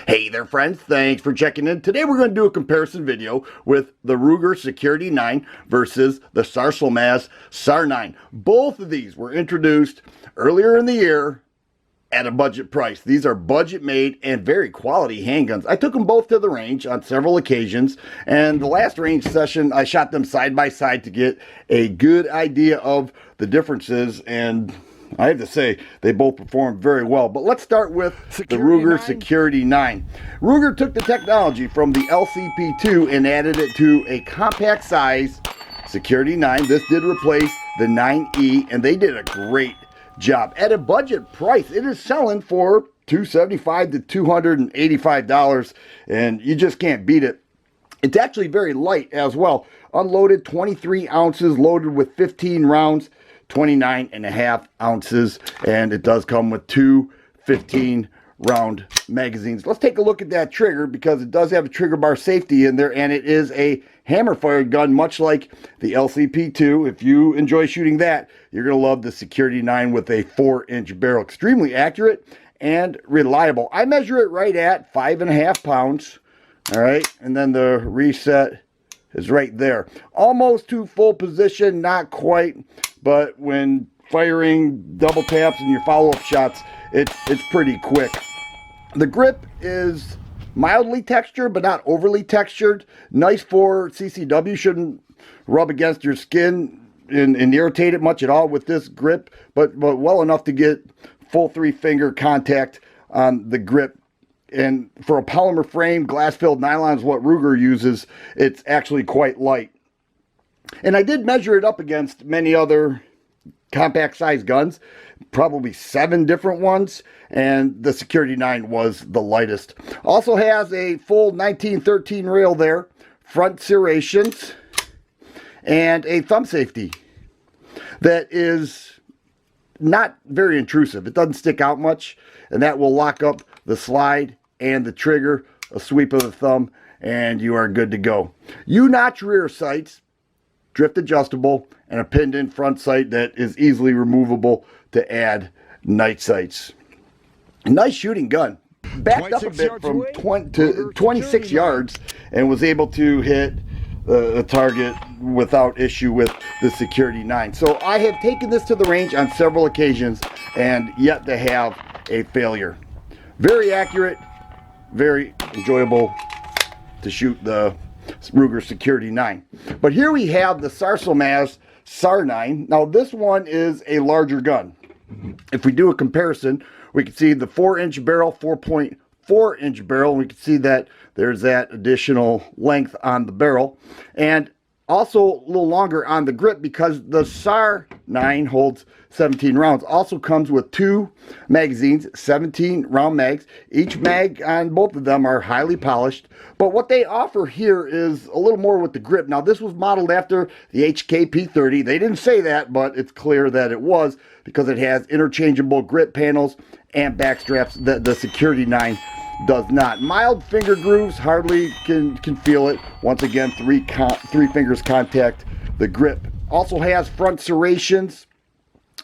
Hey there friends, thanks for checking in. Today we're going to do a comparison video with the Ruger Security 9 versus the Sarsilmaz Sar 9. Both of these were introduced earlier in the year at a budget price. These are budget made and very quality handguns. I took them both to the range on several occasions, and the last range session I shot them side by side to get a good idea of the differences, and I have to say, they both performed very well. But let's start with the Ruger Security 9. Ruger took the technology from the LCP2 and added it to a compact size Security 9. This did replace the 9E, and they did a great job. At a budget price, it is selling for $275 to $285, and you just can't beat it. It's actually very light as well. Unloaded 23 ounces, loaded with 15 rounds. 29.5 ounces, and it does come with two 15-round magazines. Let's take a look at that trigger, because it does have a trigger bar safety in there, and it is a hammer-fired gun, much like the LCP2. If you enjoy shooting that, you're going to love the Security 9 with a 4-inch barrel. Extremely accurate and reliable. I measure it right at 5.5 pounds. All right, and then the reset is right there. Almost to full position, not quite, but when firing double taps and your follow-up shots, it's pretty quick. The grip is mildly textured, but not overly textured. Nice for CCW. Shouldn't rub against your skin and irritate it much at all with this grip, but well enough to get full 3-finger contact on the grip. And for a polymer frame, glass-filled nylon is what Ruger uses. It's actually quite light. And I did measure it up against many other compact size guns, probably 7 different ones, and the Security 9 was the lightest. Also has a full 1913 rail there, front serrations, and a thumb safety that is not very intrusive. It doesn't stick out much, and that will lock up the slide and the trigger. A sweep of the thumb and you are good to go. U-notch rear sights, drift adjustable, and a pinned in front sight that is easily removable to add night sights. Nice shooting gun. Backed up a bit from 26 yards and was able to hit a target without issue with the Security 9. So I have taken this to the range on several occasions and yet to have a failure. Very accurate, very enjoyable to shoot the Ruger Security 9. But here we have the Sarsilmaz Sar 9. Now this one is a larger gun. If we do a comparison, we can see the 4-inch barrel, 4.4-inch barrel. We can see that there's that additional length on the barrel, and also a little longer on the grip, because the Sar 9 holds 17 rounds. Also comes with 2 magazines, 17 round mags. Each mag on both of them are highly polished, but what they offer here is a little more with the grip. Now this was modeled after the HKP30. They didn't say that, but it's clear that it was, because it has interchangeable grip panels and back straps that the Security 9 does not. Mild finger grooves, hardly can feel it. Once again, three fingers contact the grip. Also has front serrations,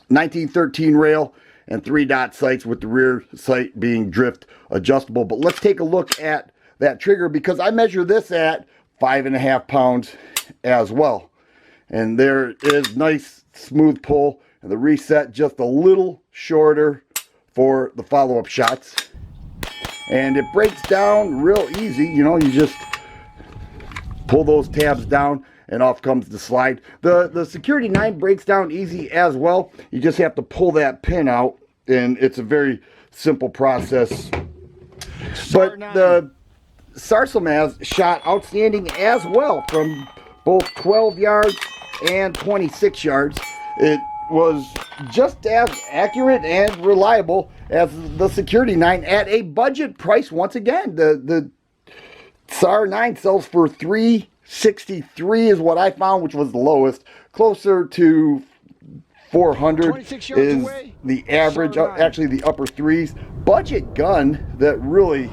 1913 rail, and 3-dot sights, with the rear sight being drift adjustable. But let's take a look at that trigger, because I measure this at 5.5 pounds as well. And there is nice smooth pull, and the reset just a little shorter for the follow-up shots. And it breaks down real easy. You know, you just pull those tabs down and off comes the slide. The Security 9 breaks down easy as well. You just have to pull that pin out, and it's a very simple process. But the Sarsilmaz shot outstanding as well from both 12 yards and 26 yards. It was just as accurate and reliable as the Security 9 at a budget price. Once again, the Sar 9 sells for $363 is what I found, which was the lowest. Closer to $400 is the average, actually the upper threes. Budget gun that really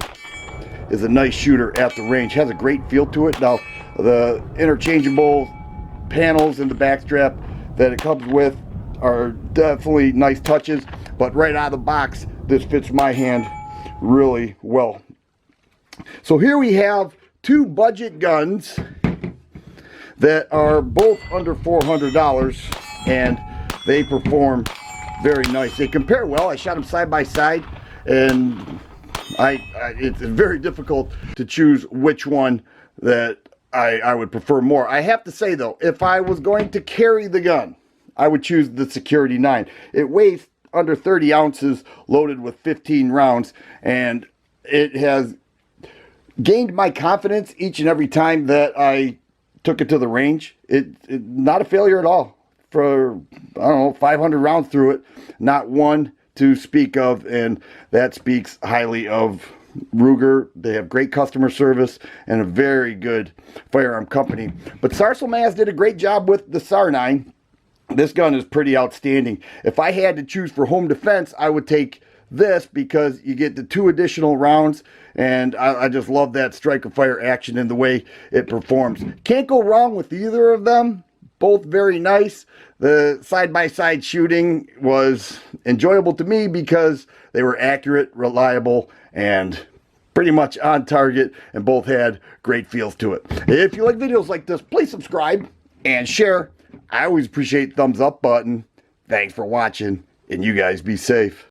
is a nice shooter at the range. Has a great feel to it. Now the interchangeable panels in the backstrap that it comes with are definitely nice touches, but right out of the box, this fits my hand really well. So here we have two budget guns that are both under $400, and they perform very nice. They compare well. I shot them side by side, and it's very difficult to choose which one that I would prefer more. I have to say though, if I was going to carry the gun, I would choose the Security 9. It weighs under 30 ounces, loaded with 15 rounds, and it has gained my confidence each and every time that I took it to the range. It not a failure at all. For, I don't know, 500 rounds through it, not one to speak of, and that speaks highly of Ruger. They have great customer service and a very good firearm company. But Sarsilmaz did a great job with the Sar 9. This gun is pretty outstanding. If I had to choose for home defense, I would take this because you get the 2 additional rounds, and I just love that strike of fire action and the way it performs. Can't go wrong with either of them. Both very nice. The side-by-side shooting was enjoyable to me because they were accurate, reliable, and pretty much on target, and both had great feels to it. If you like videos like this, please subscribe and share. I always appreciate the thumbs up button. Thanks for watching, and you guys be safe.